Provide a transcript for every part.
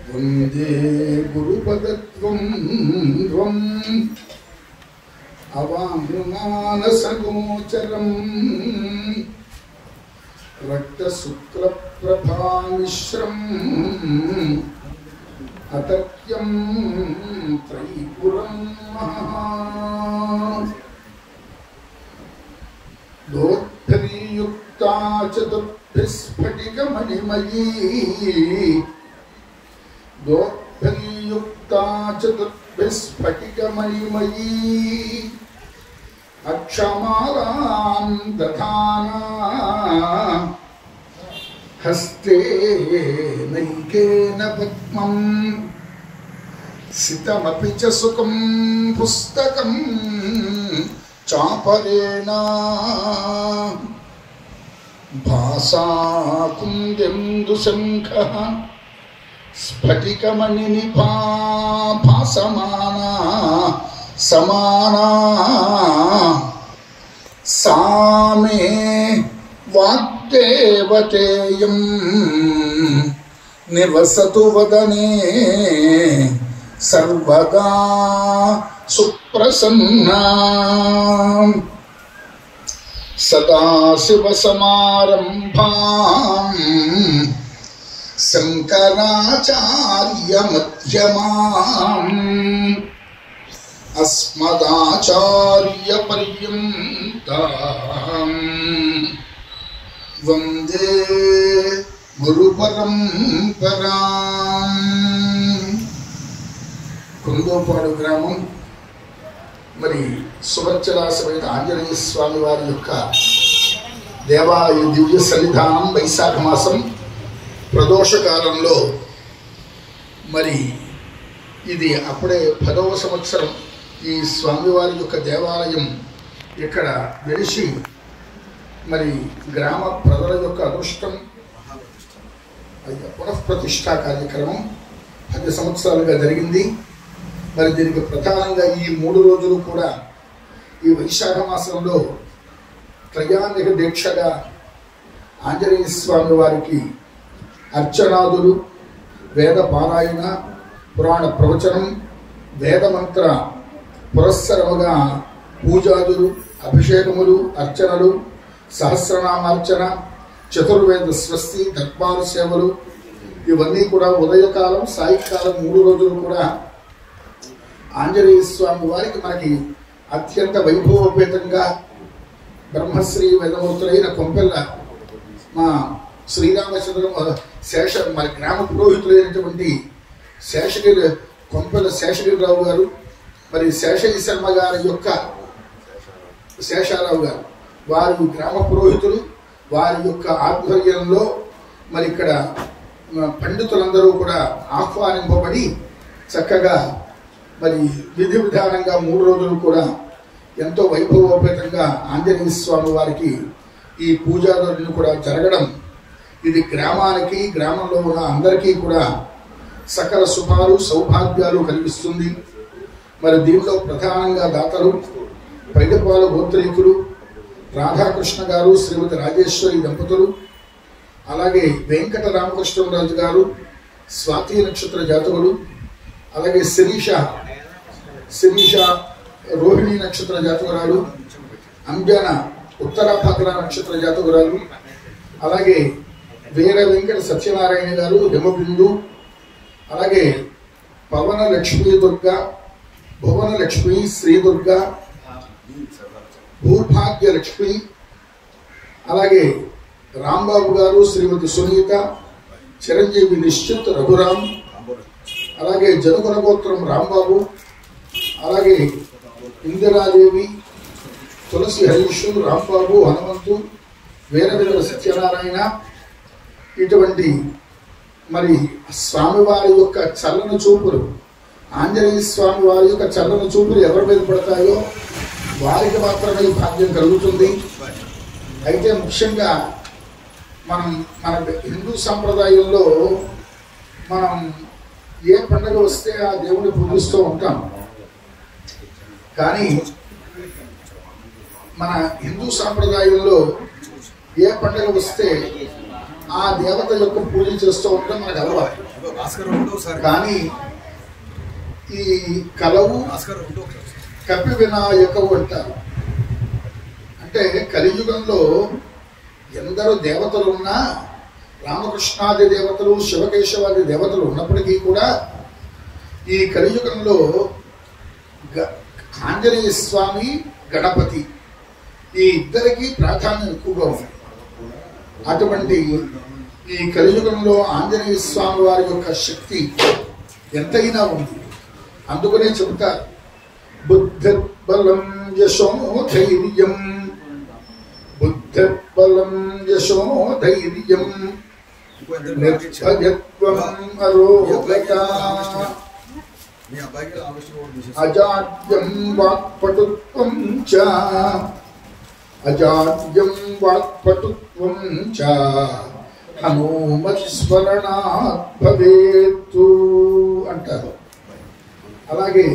వందే గురుపదత్వం అవామృమానసగోచరం రక్తశుక్లప్రభామిశ్రం అతర్క్యం త్రైపురం మహా దోర్భిర్యుక్తా చతుర్భిస్ఫటికమణిమయీ దోర్భిర్యుక్తా చతుర్భిస్ఫటికమణిమయీ అక్షమాలాం దధానా హస్తే నైకేన పద్మం సితమపి చ సుఖం పుస్తకం చాపరేణ భాసా కుందేందు శంఖః స్ఫటికమణినిభా భాసమానా సమానా సా మే వాగ్దేవతేయం నివసతు వదనే సర్వదా సుప్రసన్నా సదాశివసమారంభాం శంకరాచార్యమధ్యమాం అస్మదాచార్యపర్యంతం వందే గురుపరంపరాం. కుందోపాడు గ్రామం మరి సువర్చలాసమైన ఆంజనేయ స్వామి వారి యొక్క దేవాలయ దివ్య సన్నిధానం వైశాఖ మాసం ప్రదోష కాలంలో మరి ఇది అప్పుడే 10వ సంవత్సరం ఈ స్వామివారి యొక్క దేవాలయం ఇక్కడ వెలిసి మరి గ్రామ ప్రజల యొక్క అదృష్టం పునఃప్రతిష్ఠా కార్యక్రమం 10 సంవత్సరాలుగా జరిగింది. మరి దీనికి ప్రధానంగా ఈ 3 రోజులు కూడా ఈ వైశాఖ మాసంలో త్రయానిక దీక్షగా ఆంజనేయ స్వామి వారికి అర్చనాదులు, వేద పారాయణ, పురాణ ప్రవచనం, వేదమంత్ర పురస్సరముగా పూజాదులు, అభిషేకములు, అర్చనలు, సహస్రనామార్చన, చతుర్వేద స్వస్తి, దర్బారు సేవలు ఇవన్నీ కూడా ఉదయకాలం సాయంకాలం 3 రోజులు కూడా ఆంజనేయ స్వామి వారికి మనకి అత్యంత వైభవోపేతంగా బ్రహ్మశ్రీ వేదమూర్తులైన కొంపెల్ల మా శ్రీరామచంద్ర శేష మరి గ్రామ పురోహితులైనటువంటి కొంపెల్ల శేషగిరిరావు గారు, మరి శేషయ్య శర్మ గారి యొక్క శేషారావు గారు వారి గ్రామ పురోహితులు వారి యొక్క ఆధ్వర్యంలో మరి ఇక్కడ పండితులందరూ కూడా ఆహ్వానింపబడి చక్కగా మరి విధి విధానంగా 3 రోజులు కూడా ఎంతో వైభవోపేతంగా ఆంజనేయ స్వామి వారికి ఈ పూజాదులను కూడా జరగడం ఇది గ్రామానికి, గ్రామంలో ఉన్న అందరికీ కూడా సకల శుభాలు సౌభాగ్యాలు కలిగిస్తుంది. మరి దీంట్లో ప్రధానంగా దాతలు పైడపాల గోత్రీకులు రాధాకృష్ణ గారు, శ్రీమతి రాజేశ్వరి దంపతులు, అలాగే వెంకట రామకృష్ణరాజు గారు స్వాతి నక్షత్ర జాతకులు, అలాగే శిరీష రోహిణి నక్షత్ర జాతకురాలు, అంజన ఉత్తరాభద్ర నక్షత్ర జాతకురాలు, అలాగే వీర వెంకట సత్యనారాయణ గారు యమబిందు, అలాగే పవన లక్ష్మీ దుర్గా, భువన లక్ష్మి, శ్రీదుర్గా, భూభాగ్య లక్ష్మి, అలాగే రాంబాబు గారు, శ్రీమతి సునీత, చిరంజీవి నిశ్చిత్ రఘురాం, అలాగే జనుకుల గోత్రం రాంబాబు, అలాగే ఇందిరాదేవి, తులసి హరీషు, రాంబాబు, హనుమంతు, వీరవీర సత్యనారాయణ ఇటువంటి మరి స్వామివారి యొక్క చల్లని చూపులు, ఆంజనేయ స్వామి వారి యొక్క చల్లని చూపులు ఎవరి మీద పడతాయో వారికి మాత్రమే ఈ భాగ్యం కలుగుతుంది. అయితే ముఖ్యంగా మన హిందూ సంప్రదాయంలో మనం ఏ పండుగ వస్తే ఆ దేవుడిని పూజిస్తూ ఉంటాం. కానీ మన హిందూ సాంప్రదాయంలో ఏ పండుగ వస్తే ఆ దేవత యొక్క పూజ చేస్తూ ఉండడం మనకు అలవాటు. కానీ ఈ కలవు కపి వినాయకవు అంటారు. అంటే కలియుగంలో ఎందరో దేవతలు ఉన్నా, రామకృష్ణాది దేవతలు, శివకేశవాది దేవతలు ఉన్నప్పటికీ కూడా ఈ కలియుగంలో ఆంజనేయ స్వామి, గణపతి ఈ ఇద్దరికి ప్రాధాన్యం ఎక్కువగా ఉంది. అటువంటి ఈ కలియుగంలో ఆంజనేయ స్వామి వారి యొక్క శక్తి ఎంతైనా ఉంది. అందుకనే చెబుతారు, బుద్ధిర్బలం యశో ధైర్యం, బుద్ధిర్బలం యశో ధైర్యం, నిర్భయత్వం అరోగత, అజాడ్యం వాక్పటుత్వం చ, అజాడ్యం వాక్పటుత్వం చ హనుమత్స్మరణాత్ భవేత్తు అంటారు. అలాగే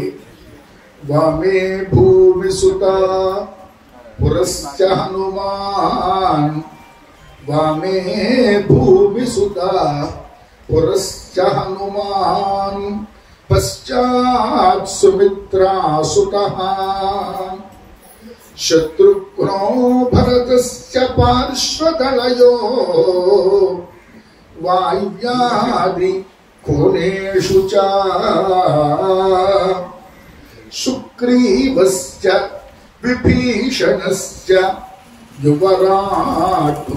వామే భూమిసుత పురశ్చ హనుమాన్, వామే భూమిసుత పురశ్చ హనుమాన్, పశ్చాత్ సుమిత్రాసుతః, శత్రుఘ్నో భరతస్య పార్శ్వదళయో, వాయువ్యాది కోణేషు చ, సుగ్రీవస్య విభీషణస్య యువరాట్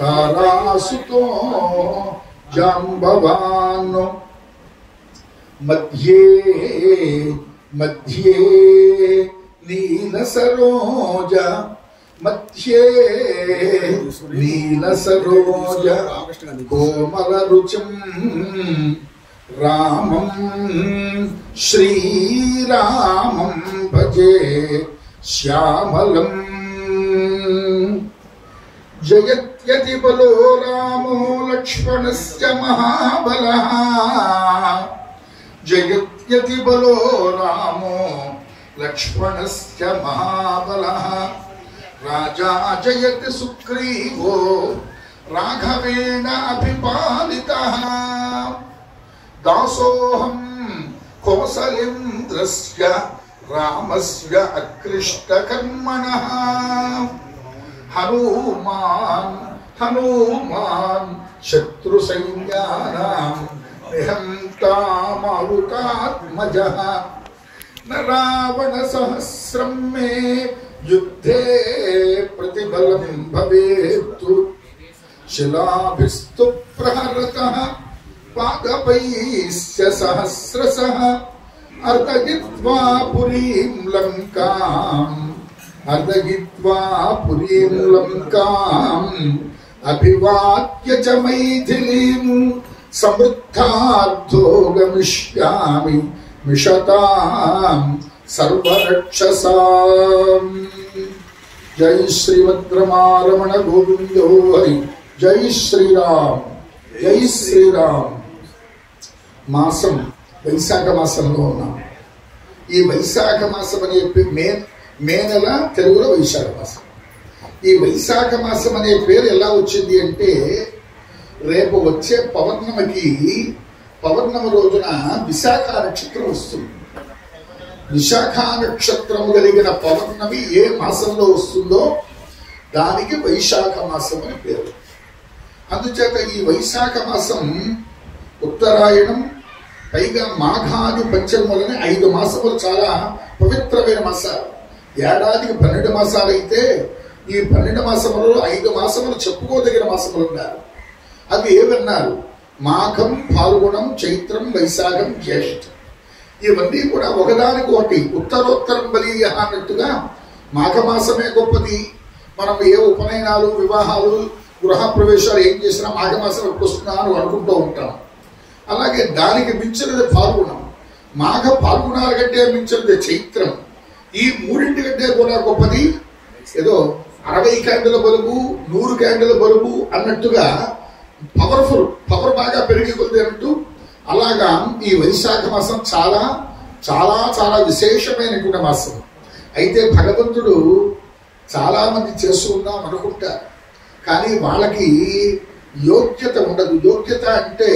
కారాసుతో జాంబవాన్, మధ్యే మధ్యే నీలసరోజ, మధ్యే నీలసరోజ కోమల రుచిం రామం శ్రీరామం భజే శ్యామలం. జయత్యతి బలో రామో లక్ష్మణస్య మహాబలః, జయత్యతి బలో రామో లక్ష్మణస్య మహాబలః, రాజా జయతి సుగ్రీవో రాఘవేణ అభిపాలితః, దాసోహం కోసలేంద్రస్య రామస్య అక్లిష్టకర్మణః, హనుమాన్ హనుమాన్ శత్రు సైన్యానాం నిహంతా మారుతాత్మజః, న రావణ సహస్రం మే యుద్ధే ప్రతిబలం భవేత్తు, శిలాభిస్తు ప్రహరతః పాదపైశ్చ సహస్రశః, అర్ధయిత్వా పురీం లంకాం, అర్ధయిత్వా పురీం లంకాం, అభివాద్య చ మైథిలీం సమృద్ధార్థో గమిష్యామి మిషతాం సర్వరక్షసాం. జై శ్రీమద్రమారమణ గోవిందో హరి, జై శ్రీరామ్, జై శ్రీరామ్. మాసం వైశాఖ మాసంలో ఉన్నాం. ఈ వైశాఖ మాసం అనే మే నెల తెలుగులో వైశాఖ మాసం. ఈ వైశాఖ మాసం అనే పేరు ఎలా వచ్చింది అంటే, రేపు వచ్చే పౌర్ణమికి, పౌర్ణమి రోజున విశాఖ నక్షత్రం వస్తుంది. విశాఖ నక్షత్రము కలిగిన పౌర్ణమి ఏ మాసంలో వస్తుందో దానికి వైశాఖ మాసం అని పేరు. అందుచేత ఈ వైశాఖ మాసం ఉత్తరాయణం, పైగా మాఘాది పంచములని 5 మాసములు చాలా పవిత్రమైన మాసాలు. ఏడాదికి 12 మాసాలు అయితే ఈ 12 మాసములలో 5 మాసములు చెప్పుకోదగిన మాసములు ఉన్నారు. అవి ఏమన్నారు? మాఘం, ఫాల్గుణం, చైత్రం, వైశాఖం, జ్యేష్ఠం. ఇవన్నీ కూడా ఒకదానికొకటి ఉత్తరోత్తరం బలీయ అన్నట్టుగా మాఘమాసమే గొప్పది. మనం ఏ ఉపనయనాలు, వివాహాలు, గృహ ప్రవేశాలు ఏం చేసినా మాఘమాసం ఎప్పుడు వస్తుందా అని అనుకుంటూ ఉంటాం. అలాగే దానికి మించినది ఫాల్గుణం. మాఘ ఫాల్గుణాల కంటే మించినది చైత్రం. ఈ మూడింటి కంటే కూడా గొప్పది ఏదో 60 క్యాండిల బలుబు, 100 క్యాండిల బలుబు అన్నట్టుగా పవర్ బాగా పెరిగి కొద్ది అన్నట్టు. అలాగా ఈ వైశాఖ మాసం చాలా చాలా చాలా విశేషమైనటువంటి మాసం. అయితే భగవంతుడు చాలా మంది చేస్తూ ఉన్నాం అనుకుంటారు, కానీ వాళ్ళకి యోగ్యత ఉండదు. యోగ్యత అంటే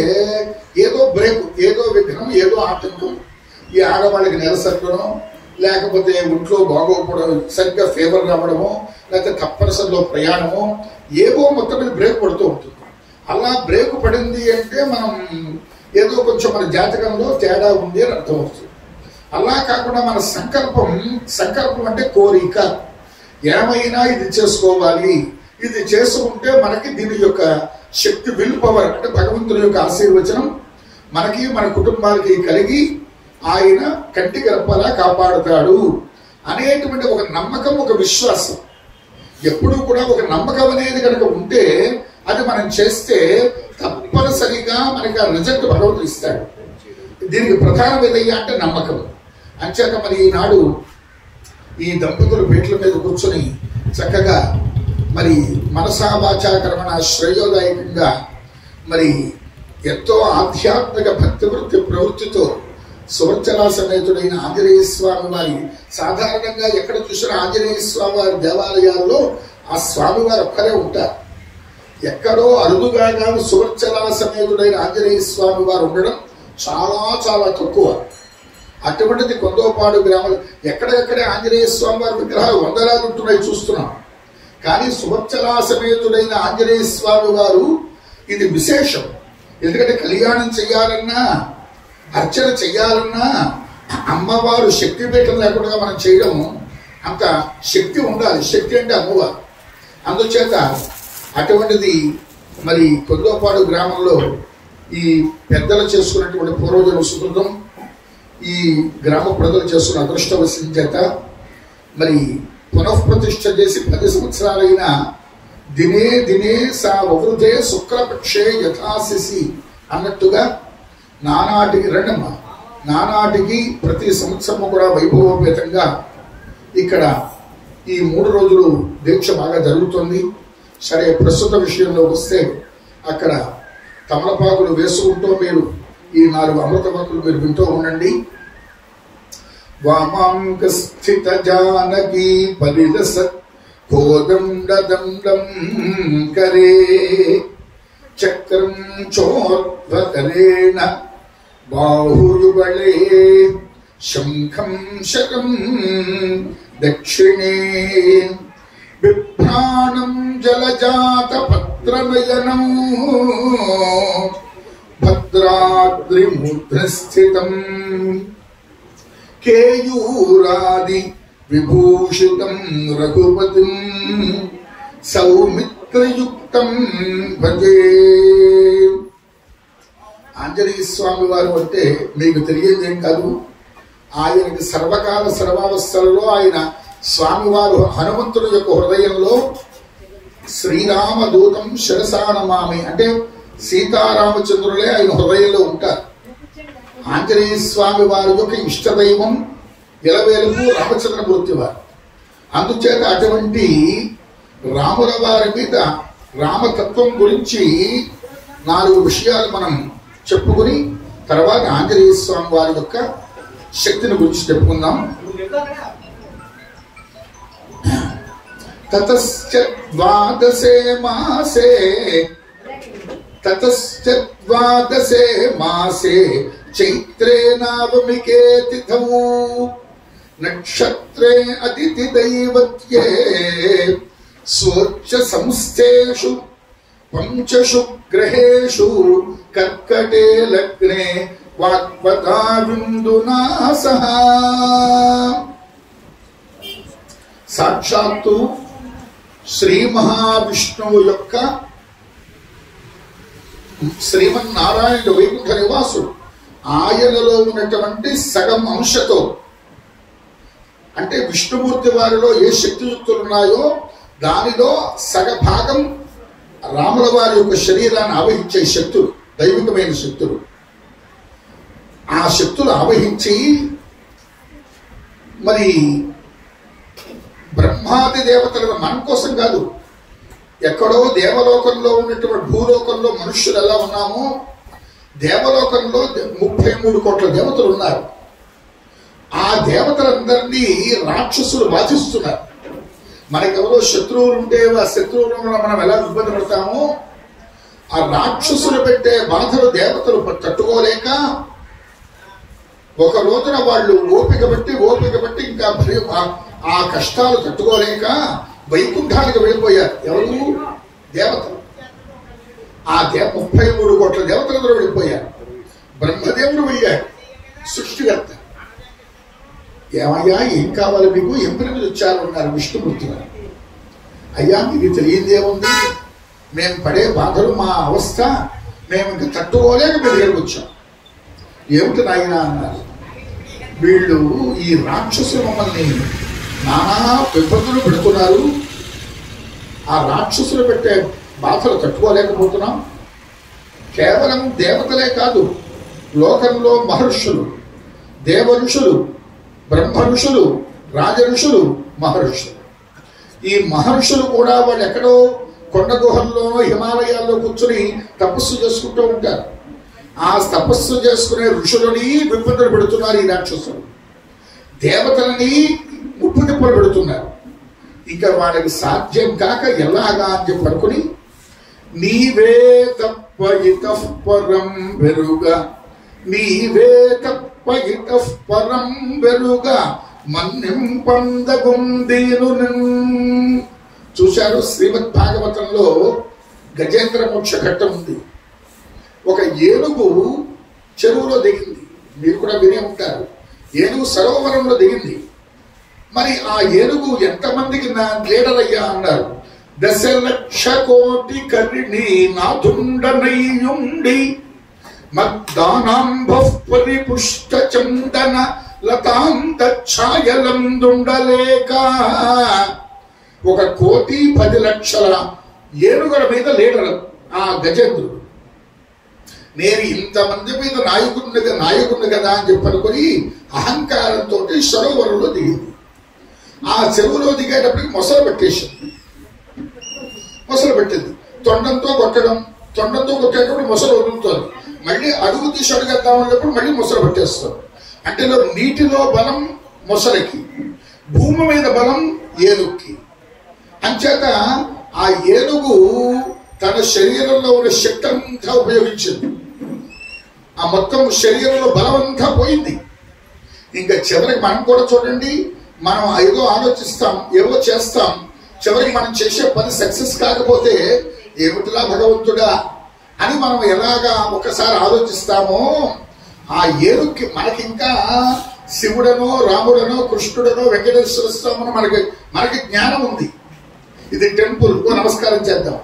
ఏదో బ్రేక్, ఏదో విఘ్నం, ఏదో ఆటంకం. ఈ ఆడవాళ్ళకి నెలసర్గడం, లేకపోతే ఒంట్లో బాగోకపోవడం, సరిగ్గా ఫీవర్ రావడము, లేకపోతే తప్పనిసరిలో ప్రయాణము, ఏవో మొత్తం మీద బ్రేక్ పడుతూ ఉంటుంది. అలా బ్రేక్ పడింది అంటే మనం ఏదో కొంచెం మన జాతకంలో తేడా ఉంది అని అర్థం అవుతుంది. అలా కాకుండా మన సంకల్పం అంటే కోరిక, ఏమైనా ఇది చేసుకోవాలి, ఇది చేసుకుంటే మనకి దీని యొక్క శక్తి, విల్ పవర్ అంటే భగవంతుని యొక్క ఆశీర్వచనం మనకి మన కుటుంబాలకి కలిగి ఆయన కంటికి రెప్పలా కాపాడుతాడు అనేటువంటి ఒక నమ్మకం, ఒక విశ్వాసం. ఎప్పుడూ కూడా ఒక నమ్మకం అనేది కనుక ఉంటే అది మనం చేస్తే తప్పనిసరిగా మనకి ఆ రిజల్ట్ భగవంతుడు ఇస్తాడు. దీనికి ప్రధానం ఏదయ్యా అంటే నమ్మకం. అంచేత మరి ఈనాడు ఈ దంపతులు పీటల మీద కూర్చొని చక్కగా మరి మనసా వాచా కర్మణ శ్రేయోదాయకంగా మరి ఎంతో ఆధ్యాత్మిక భక్తి వృత్తి ప్రవృత్తితో సువర్చలా సమేతుడైన ఆంజనేయ స్వామి వారి, సాధారణంగా ఎక్కడ చూసినా ఆంజనేయ స్వామి వారి దేవాలయాల్లో ఆ స్వామివారు ఒక్కరే ఉంటారు. ఎక్కడో అరుదుగా కానీ సువర్చలా సమేతుడైన ఆంజనేయ స్వామి వారు ఉండడం చాలా చాలా తక్కువ. అటువంటిది కొందోపాడు గ్రామాలు ఎక్కడెక్కడే ఆంజనేయ స్వామి వారి విగ్రహాలు వందలాది ఉంటున్నాయి చూస్తున్నాం. కానీ సువర్చలా సమేతుడైన ఆంజనేయ స్వామి వారు ఇది విశేషం. ఎందుకంటే కళ్యాణం చెయ్యాలన్నా, అర్చన చెయ్యాలన్నా అమ్మవారు శక్తిపీఠం లేకుండా మనం చేయడం అంత శక్తి ఉండాలి. శక్తి అంటే అమ్మవారు. అందుచేత అటువంటిది మరి కొందోపాడు గ్రామంలో ఈ పెద్దలు చేసుకున్నటువంటి పూర్వజన్మ సుకృతం, ఈ గ్రామ ప్రజలు చేసుకున్న అదృష్టవశం చేత మరి పునఃప్రతిష్ఠ చేసి 10 సంవత్సరాలైన దినే దినే సా వృధే శుక్లపక్షే యథాశిసి అన్నట్టుగా నానాటికి ప్రతి సంవత్సరము కూడా వైభవోపేతంగా ఇక్కడ ఈ 3 రోజులు దీక్ష బాగా జరుగుతుంది. సరే, ప్రస్తుత విషయంలో వస్తే అక్కడ తమలపాకులు వేసుకుంటూ మీరు ఈ 4 అమృతవాకులు మీరు వింటూ ఉండండి. వామాంక స్థిత జానకీ పరిదసత్ కోదండం కరే చక్రం చోర్ధ్వకరేణ బాహుయుగళే శంఖం శకం దక్షిణే బిభ్రాణం జలజాత పత్రనయనం భద్రాద్రిమూర్ధస్థితం కేయూరాది విభూషితం రఘుపతిం సౌమిత్రయుక్తం భజే. ఆంజనేయ స్వామి వారు అంటే మీకు తెలియదేం కాదు. ఆయనకి సర్వకాల సర్వావస్థలలో ఆయన స్వామివారు హనుమంతుడి యొక్క హృదయంలో శ్రీరామదూతం శిరసానమామి అంటే సీతారామచంద్రులే ఆయన హృదయంలో ఉంటారు. ఆంజనేయ స్వామి వారి యొక్క ఇష్టదైవం ఇలవేలుపు రామచంద్రమూర్తి వారు. అందుచేత అటువంటి రాముల వారి మీద రామతత్వం గురించి 4 విషయాలు మనం చెప్పుకుని తర్వాత ఆంజనేయ స్వామి వారి యొక్క శక్తిని గురించి చెప్పుకుందాం. తతశ్చ ద్వాదశే మాసే చైత్రే నవమికే తిథౌ నక్షత్రే అతిథి దైవత్యే స్వోచ్చ సంస్థేషు పంచషు గ్రహేషు కర్కటే లగ్నే వాగ్వతా విందునా సహా. సాక్షాత్తు శ్రీ మహావిష్ణువు యొక్క శ్రీమన్నారాయణుడు వైకుంఠ నివాసుడు. ఆయనలో ఉన్నటువంటి సగం అంశతో అంటే విష్ణుమూర్తి వారిలో ఏ శక్తియుక్తులు ఉన్నాయో దానిలో సగభాగం రాముల వారి యొక్క శరీరాన్ని ఆవహించే శక్తులు, దైవికమైన శక్తులు. ఆ శక్తులు ఆవహించి మరి బ్రహ్మాది దేవతలను మన కోసం కాదు, ఎక్కడో దేవలోకంలో ఉన్నటువంటి భూలోకంలో మనుష్యులు ఎలా ఉన్నామో దేవలోకంలో 33 కోట్ల దేవతలు ఉన్నారు. ఆ దేవతలందరినీ రాక్షసులు బాధిస్తున్నారు. మనకెవరో శత్రువులు ఉంటే ఆ శత్రువులను మనం ఎలా ఇబ్బంది పడతామో ఆ రాక్షసులు పెట్టే బాధలు దేవతలు తట్టుకోలేక ఒక రోజున వాళ్ళు ఓపిక బట్టి ఇంకా ఆ కష్టాలు తట్టుకోలేక వైకుంఠానికి వెళ్ళిపోయారు. ఎవరు? దేవతలు. ఆ 33 కోట్ల దేవతలందరూ వెళ్ళిపోయారు. బ్రహ్మదేవుడు వెళ్ళాడు, సృష్టికర్త. ఏమయ్యా, ఏం కావాలి మీకు? ఎప్పటి నుంచి వచ్చారు అన్నారు విష్ణుమూర్తి గారు. అయ్యా, మీకు తెలియదేముంది, మేము పడే బాధలు, మా అవస్థ మేము ఇంకా తట్టుకోలేక మీ దగ్గరకు వచ్చాం. ఏమిటి నాయన అన్నారు. వీళ్ళు ఈ రాక్షసులు మమ్మల్ని నానా ఇబ్బందులు పెడుతున్నారు. ఆ రాక్షసులు పెట్టే బాధలు తట్టుకోలేకపోతున్నాం. కేవలం దేవతలే కాదు, లోకంలో మహర్షులు, దేవ ఋషులు, బ్రహ్మ ఋషులు, రాజ ఋషులు, మహర్షులు. ఈ మహర్షులు కూడా వాళ్ళు ఎక్కడో కొండ గుహల్లోనో హిమాలయాల్లో కూర్చుని తపస్సు చేసుకుంటూ ఉంటారు. ఆ తపస్సు చేసుకునే ఋషులని విపత్తులు పెడుతున్నారు ఈ రాక్షసులు. దేవతలని ముప్పు తిప్పలు పెడుతున్నారు. ఇంకా వాళ్ళకి సాధ్యం కాక ఎలాగా అని చెప్పి అనుకుని, నీవే తప్ప ఇతః పరం వెరుగా, నీవే తప్ప ఇతః పరం వెరుగా మన్యం పందగుందీను. చూశారు, శ్రీమద్ భాగవతంలో గజేంద్ర మోక్ష ఘట్టం ఉంది. ఒక ఏనుగు చెరువులో దిగింది. మీరు కూడా వినే ఉంటారు. ఏనుగు సరోవరంలో దిగింది. మరి ఆ ఏనుగు ఎంతమందికి నా లీడర్ అయ్యా అన్నారు. 10,00,000 కోటి కరిణి నాథుండనయ్యుండి మద్దానాంభః పరిపుష్ట చందన లతాంత ఛాయలందుండలేక. 1,10,00,000 ఏనుగుల మీద లీడర్ ఆ గజేంద్రుడు. నేను ఇంతమంది మీద నాయకుడిని కదా అని చెప్పి అనుకుని అహంకారంతో సరోవరంలో దిగింది. ఆ చెరువులో దిగేటప్పటికి మొసలు పెట్టింది. తొండంతో కొట్టేటప్పుడు మొసలు వదులుతుంది. మళ్ళీ అడుగు తీసి అడుగేద్దాం అన్నప్పుడు మళ్ళీ మొసలు పట్టేస్తాం. అంటే నీటిలో బలం మొసలికి, భూమి మీద బలం ఏనుగుకి. అంచేత ఆ ఏనుగు తన శరీరంలో ఉన్న శక్తి అంతా ఉపయోగించింది. ఆ మొత్తం శరీరంలో బలం అంతా పోయింది. ఇంకా చివరికి మనం కూడా చూడండి, మనం ఏదో ఆలోచిస్తాం, ఏవో చేస్తాం, చివరికి మనం చేసే పని సక్సెస్ కాకపోతే ఏమిటిలా భగవంతుడా అని మనం ఎలాగా ఒకసారి ఆలోచిస్తామో, ఆ ఏనుగుకి మనకింకా శివుడనో రాముడనో కృష్ణుడనో వెంకటేశ్వర స్వామినో మనకి జ్ఞానం ఉంది. ఇది టెంపుల్, నమస్కారం చేద్దాం.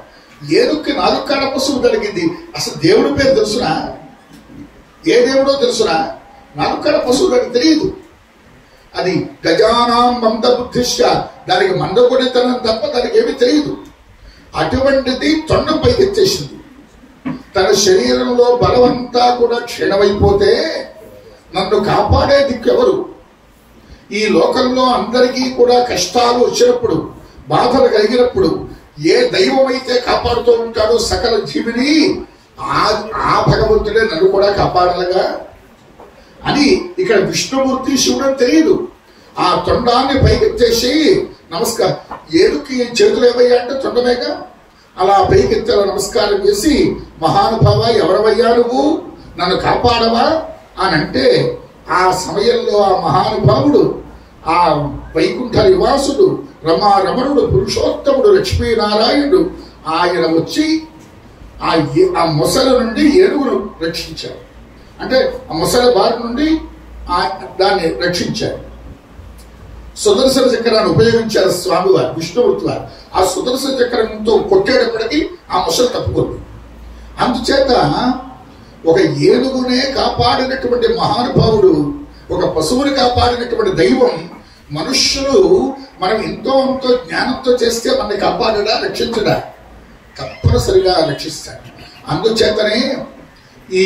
ఏనుగుకి 4 కాళ్ళ పశువు కలిగింది. అసలు దేవుడి పేరు తెలుసునా? ఏ దేవుడో తెలుసునా? 4 కాళ్ళ పశువు దానికి తెలియదు. అది గజానాం మంద బుద్ధిశ్చ, దానికి మందకొడితనం తప్ప దానికి ఏమీ తెలియదు. అటువంటిది తొండం పైకెత్తేసింది. తన శరీరంలో బలమంతా కూడా క్షీణమైపోతే నన్ను కాపాడే దిక్కు ఎవరు? ఈ లోకంలో అందరికీ కూడా కష్టాలు వచ్చినప్పుడు, బాధలు కలిగినప్పుడు ఏ దైవం అయితే కాపాడుతూ ఉంటాడో సకల జీవిని, ఆ భగవంతుడే నన్ను కూడా కాపాడాలిగా అని ఇక్కడ విష్ణుమూర్తి శివుడు తెలియదు. ఆ తొండాన్ని పైకెత్తేసి నమస్కారం, ఏనుగుకి చేతులు ఏవయ్యా అంటే తొండమేగా, అలా పైకెత్తే నమస్కారం చేసి, మహానుభావ ఎవరవయ్యా నువ్వు, నన్ను కాపాడవా అని అంటే, ఆ సమయంలో ఆ మహానుభావుడు, ఆ వైకుంఠ నివాసుడు, రమారమణుడు, పురుషోత్తముడు, లక్ష్మీనారాయణుడు ఆయన వచ్చి ఆ మొసల నుండి ఏనుగును రక్షించారు. అంటే ఆ మొసల బారి నుండి దాన్ని రక్షించారు. సుదర్శన చక్రాన్ని ఉపయోగించారు స్వామివారు, విష్ణుమూర్తి వారు. ఆ సుదర్శన చక్రంతో కొట్టేటప్పటికీ ఆ మొసలు తప్పుకుంది. అందుచేత ఒక ఏనుగునే కాపాడినటువంటి మహానుభావుడు, ఒక పశువుని కాపాడినటువంటి దైవం, మనుష్యులు మనం ఎంతో జ్ఞానంతో చేస్తే మనని కాపాడడా, రక్షించడా? తప్పనిసరిగా రక్షిస్తాడు. అందుచేతనే ఈ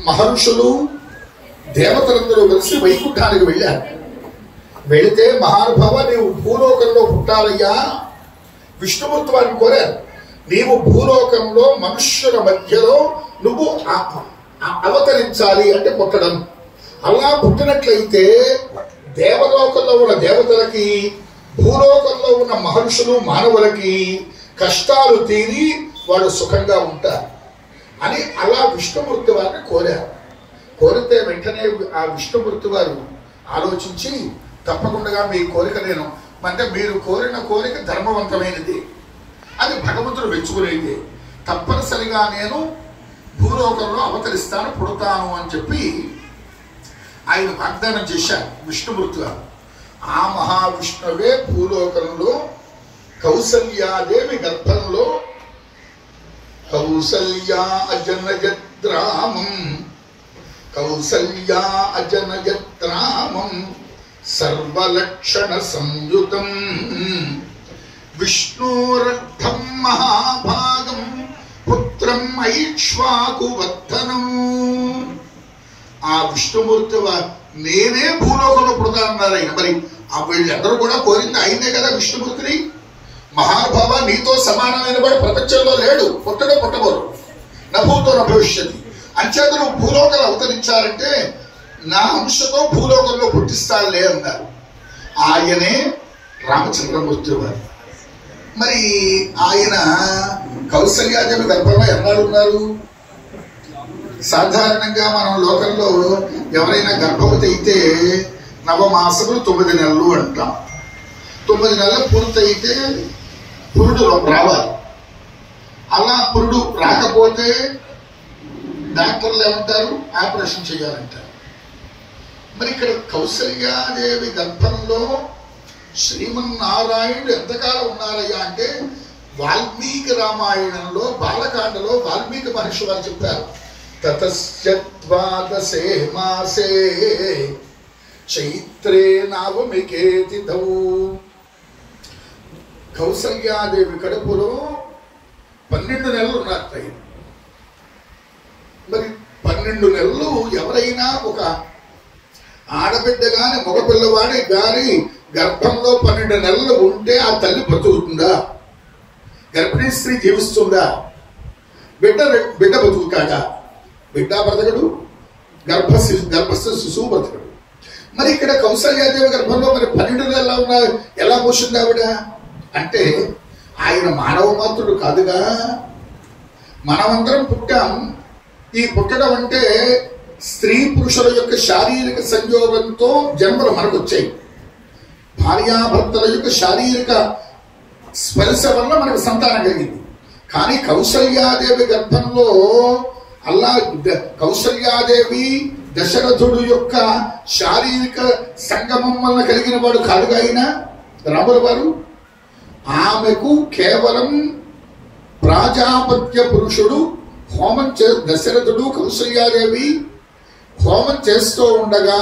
మహర్షులు దేవతలందరూ కలిసి వైకుంఠానికి వెళ్ళారు. వెళితే, మహానుభావ నీవు భూలోకంలో పుట్టాలయ్యా, విష్ణుమూర్తి వారిని కోరారు. నీవు భూలోకంలో మనుష్యుల మధ్యలో నువ్వు అవతరించాలి, అంటే పుట్టడం. అలా పుట్టినట్లయితే దేవలోకంలో ఉన్న దేవతలకి, భూలోకంలో ఉన్న మహర్షులు మానవులకి కష్టాలు తీరి వాడు సుఖంగా ఉంటారు అని అలా విష్ణుమూర్తి వారిని కోరారు. కోరితే వెంటనే ఆ విష్ణుమూర్తి వారు ఆలోచించి తప్పకుండా మీ కోరిక నేను అంటే మీరు కోరిన కోరిక ధర్మవంతమైనది, అది భగవంతుడు మెచ్చుకునేది, తప్పనిసరిగా నేను భూలోకంలో అవతరిస్తాను, పుడతాను అని చెప్పి ఆయన వాగ్దానం చేశారు విష్ణుమూర్తి గారు. ఆ మహావిష్ణువే భూలోకంలో కౌసల్యాదేవి గర్భంలో కౌసల్యా అజనయద్రామం కౌసల్యా అజనయద్రామం సర్వలక్షణ సంయుతం విష్ణోరర్థం మహాభాగం పుత్రం ఐక్ష్వాకువర్ధనం. ఆ విష్ణుమూర్తి నేనే భూలోకంలో పుడతానన్నారు ఆయన. మరి వీళ్ళందరూ కూడా కోరింది ఆయనే కదా విష్ణుమూర్తిని. మహానుభావ నీతో సమానమైన వాడు ప్రపంచంలో లేడు, పుట్టడో పుట్టబోరు, నభూతో న భవిష్యత్తు. అంచేత నువ్వు భూలోకంలో అవతరించాలంటే నా అంశతో భూలోకంలో పుట్టిస్తానులే అన్నారు. ఆయనే రామచంద్రమూర్తి వారు. మరి ఆయన కౌసల్యాదేవి గర్భంలో ఎన్నాళ్ళు ఉన్నారు? సాధారణంగా మనం లోకంలో ఎవరైనా గర్భవతి అయితే నవమాసములు 9 నెలలు అంటాం. 9 నెలలు పూర్తయితే పురుడు రావాలి. అలా పురుడు రాకపోతే డాక్టర్లు ఏమంటారు? ఆపరేషన్ చేయాలంటారు. మరి ఇక్కడ కౌసల్యాదేవి గర్భంలో శ్రీమన్నారాయణుడు ఎంతకాలం ఉన్నారయ్యా అంటే వాల్మీకి రామాయణంలో బాలకాండలో వాల్మీకి మహర్షి వారు చెప్పారు. తతస్య ద్వాదశే మాసే చైత్రే నవమికే తిథౌ. కౌసల్యాదేవి కడుపులో 12 నెలలు ఉన్నారు. మరి 12 నెలలు ఎవరైనా ఒక ఆడబిడ్డ గాని మగపిల్లవాడి గాని గర్భంలో 12 నెలలు ఉంటే ఆ తల్లి బతుకుతుందా? గర్భిణీ స్త్రీ జీవిస్తుందా? బిడ్డ బతుకుతాడా? బిడ్డ బ్రతకడు, గర్భస్థ శిశువు బ్రతకడు. మరి ఇక్కడ కౌసల్యాదేవి గర్భంలో మరి 12 నెలలు ఉన్నా ఎలా మోసింది ఆవిడ అంటే ఆయన మానవ మాత్రుడు కాదుగా. మనమందరం పుట్టాం. ఈ పుట్టడం అంటే స్త్రీ పురుషుల యొక్క శారీరక సంయోగంతో జన్మలు మనకు వచ్చాయి. భార్యాభర్తల యొక్క శారీరక స్పర్శ వల్ల మనకు సంతానం కలిగింది. కానీ కౌసల్యాదేవి గర్భంలో అల్లా కౌసల్యాదేవి దశరథుడు యొక్క శారీరక సంగమం వల్ల కలిగిన వాడు కాదుగా ఆయన రాముల వారు. ఆమెకు కేవలం ప్రాజాపత్య పురుషుడు హోమం దశరథుడు కౌసల్యాదేవి హోమం చేస్తూ ఉండగా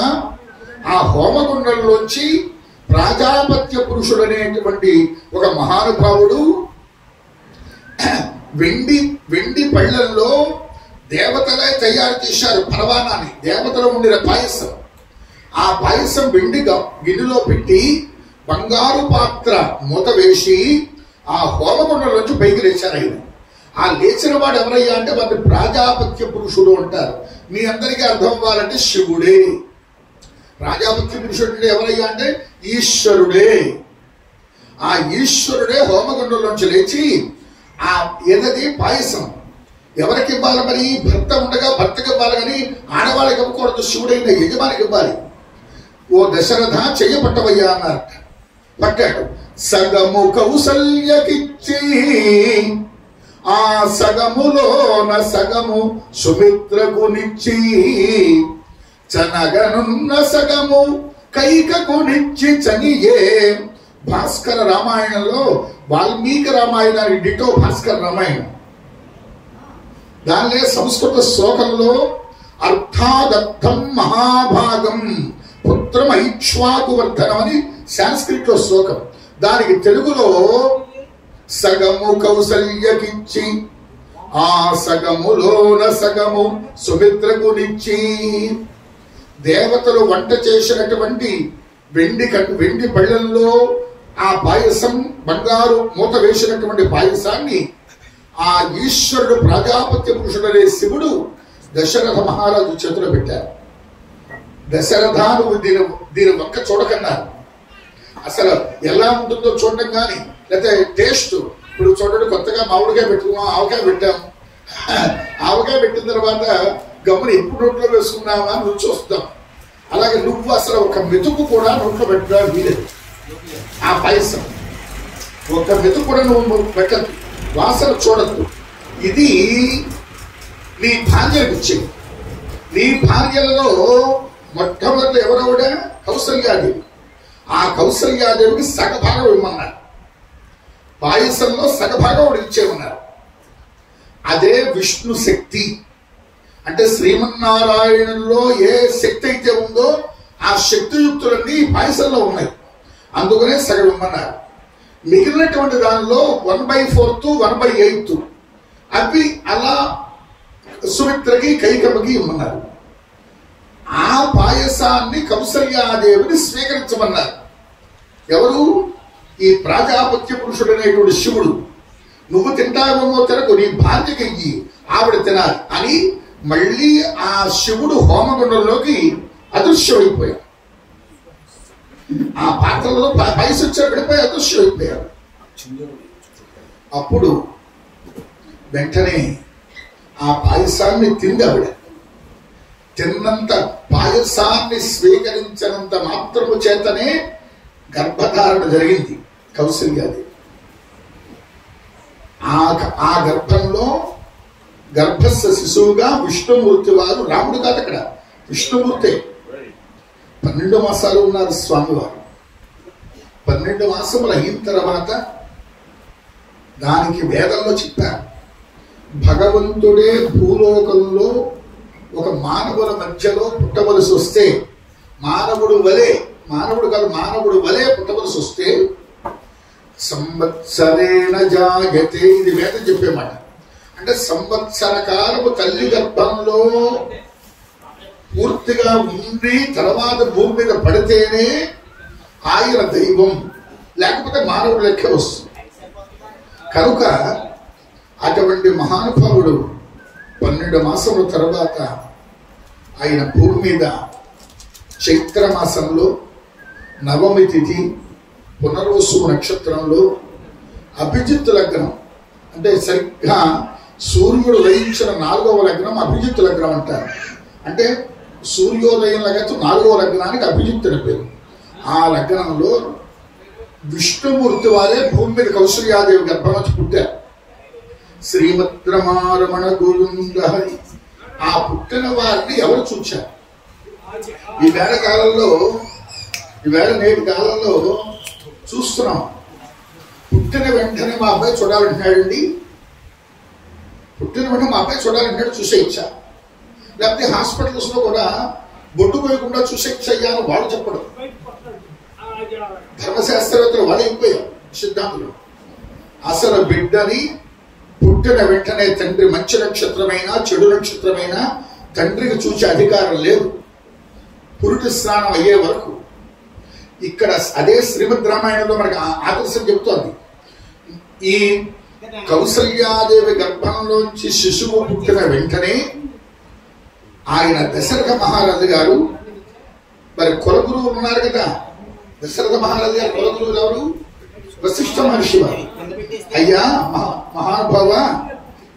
ఆ హోమగుండంలోంచి ప్రాజాపత్య పురుషుడు అనేటువంటి ఒక మహానుభావుడు వెండి పళ్ళల్లో దేవతలే తయారు చేశారు పరవానాన్ని, దేవతలు ఉండిన పాయసం. ఆ పాయసం వెండి గిన్నెలో పెట్టి బంగారు పాత్ర మూత వేసి ఆ హోమగుండంలోంచి పైకి లేచారు ఆయన. ఆ లేచిన వాడు ఎవరయ్యా అంటే వాటి ప్రాజాపత్య పురుషుడు అంటారు. మీ అందరికీ అర్థం అవ్వాలంటే శివుడే. ప్రాజాపత్య పురుషుడు ఎవరయ్యా అంటే ఈశ్వరుడే. ఆ ఈశ్వరుడే హోమగుండంలోంచి లేచి ఆ ఏదది పాయసం ఎవరికి ఇవ్వాలి? మరి భర్త ఉండగా భర్తకి ఇవ్వాలి, కానీ ఆడవాళ్ళకి ఇవ్వకూడదు. శివుడైన యజమానికి ఇవ్వాలి. ఓ దశరథ చెయ్యపట్టవయ్యా అన్నారు. పట్టాడు. సగము కౌసల్యకిచ్చి ఆ సగములోన సగము సుమిత్రకు నిచ్చి చనగనున్న సగము కైకకు నిచ్చి చనియే. భాస్కర రామాయణంలో వాల్మీకి రామాయణానికి డిటో భాస్కర రామాయణం. దానిలో సంస్కృత శ్లోకంలో అర్థాదర్థం మహాభాగం పుత్రం ఐక్ష్వాకువర్ధనం అని సాంస్క్రిట్ లో శ్లోకం. దానికి తెలుగులో సగము కౌసల్యకిచ్చి ఆ సగములోన సగము సుమిత్రకు నిచ్చి. దేవతలు వంట చేసినటువంటి వెండి పళ్ళల్లో ఆ పాయసం బంగారు మూత వేసినటువంటి పాయసాన్ని ఆ ఈశ్వరుడు ప్రజాపత్య పురుషుడనే శివుడు దశరథ మహారాజు చేతిలో పెట్టారు. దశరథ నువ్వు దీని ఒక్క చూడకన్నారు. అసలు ఎలా ఉంటుందో చూడటం కానీ లేకపోతే టేస్ట్ ఇప్పుడు చూడండి, కొత్తగా మామిడికాయ పెట్టుకున్నాం, ఆవకాయ పెట్టాం. ఆవకాయ పెట్టిన తర్వాత గమ్మున ఎప్పుడు నోట్లో వేసుకున్నామా అని రుచి వస్తాం. అలాగే నువ్వు అసలు ఒక మెతుకు కూడా నోట్లో పెట్టడం వీలేదు. ఆ పాయసం ఒక మెతుకు కూడా నువ్వు పెట్టద్దు, వాసన చూడద్దు. ఇది నీ భార్యకు ఇచ్చేది. నీ భార్యలలో మొట్టమొదటి ఎవరవుడా? కౌసల్యాదేవి. ఆ కౌసల్యాదేవికి సగభాగం ఇవ్వమన్నారు. పాయసంలో సగభాగం ఇచ్చేమన్నారు. అదే విష్ణు శక్తి. అంటే శ్రీమన్నారాయణంలో ఏ శక్తి అయితే ఉందో ఆ శక్తియుక్తులన్నీ పాయసంలో ఉన్నాయి. అందుకనే సగం ఇమ్మన్నారు. మిగిలినటువంటి దానిలో 1/4 1/8 అవి అలా సుమిత్రకి కైకమ్మకి ఇమ్మన్నారు. ఆ పాయసాన్ని కౌసల్యాదేవిని స్వీకరించమన్నారు. ఎవరు? ఈ ప్రాజాపత్య పురుషుడు అనేటువంటి శివుడు. నువ్వు తింటావేమో తినకు, నీ భార్యకి ఇయ్యి, ఆవిడ తినాలి అని మళ్ళీ ఆ శివుడు హోమగుండంలోకి అదృశ్యమైపోయాడు. ఆ పాత్రలో పైసి వచ్చి పడిపోయి అదృశ్యమైపోయాడు. అప్పుడు వెంటనే ఆ పాయసాన్ని తింది ఆవిడ. తిన్నంత పాయసాన్ని స్వీకరించినంత మాత్రము చేతనే గర్భధారణ జరిగింది కౌసల్యాదేవి. ఆ గర్భంలో గర్భస్థ శిశువుగా విష్ణుమూర్తి వారు, రాముడు కాదు అక్కడ, విష్ణుమూర్తి 12 మాసాలు ఉన్నారు స్వామివారు. 12 మాసములు అయిన తర్వాత దానికి వేదంలో చెప్పారు, భగవంతుడే భూలోకంలో ఒక మానవుల మధ్యలో పుట్టవలసి వస్తే, మానవుడు వలే పుట్టవలసి వస్తే సంవత్సరేణ జాయతే, ఇది వేదం చెప్పేమాట. అంటే సంవత్సర కాలము తల్లి గర్భంలో పూర్తిగా ఉండి తర్వాత భూమి మీద పడితేనే ఆయన దైవం, లేకపోతే మానవుడు లెక్క వస్తుంది. కనుక అటువంటి మహానుభావుడు 12 మాసముల తర్వాత ఆయన భూమి మీద చైత్రమాసంలో నవమి తిథి పునర్వసు నక్షత్రంలో అభిజిత్ లగ్నం, అంటే సరిగ్గా సూర్యుడు ఉదయించిన 4వ లగ్నం అభిజిత్ లగ్నం అంటారు. అంటే సూర్యోదయం లగ్నం 4వ లగ్నానికి అభిజిత్ అని పేరు. ఆ లగ్నంలో విష్ణుమూర్తి వారే భూమి మీద కౌసల్యాదేవి గర్భం వచ్చి పుట్టారు. శ్రీమద్రమారమణ గోవింద. ఆ పుట్టిన వారిని ఎవరు చూచారు? ఈవేళ నేటి కాలంలో చూస్తున్నాం. పుట్టిన వెంటనే మా అబ్బాయి చూడాలంటున్నాడండి, పుట్టిన వెంటనే మా అబ్బాయి చూడాలంటున్నాడు, చూసేయచ్చా? లేకపోతే హాస్పిటల్స్ లో కూడా బొడ్డు పోయకుండా చూసేయచ్చయ్యా అని వాడు చెప్పడం. ధర్మశాస్త్రవేత్తలు వాడు అయిపోయారు సిద్ధాంతులు. అసలు బిడ్డని పుట్టిన వెంటనే తండ్రి మంచి నక్షత్రమైనా చెడు నక్షత్రమైనా తండ్రికి చూసే అధికారం లేదు పురుటి స్నానం అయ్యే వరకు. ఇక్కడ అదే శ్రీమద్ రామాయణంలో మనకు ఆదర్శం చెప్తోంది. ఈ కౌసల్యాదేవి గర్భంలోంచి శిశువు పుట్టిన వెంటనే ఆయన దశరథ మహారాజు గారు, మరి కులగురువు ఉన్నారు కదా, దశరథ మహారాజు గారు కులగురువులు ఎవరు? వశిష్ఠ మహర్షి వారు. అయ్యా మహానుభావ,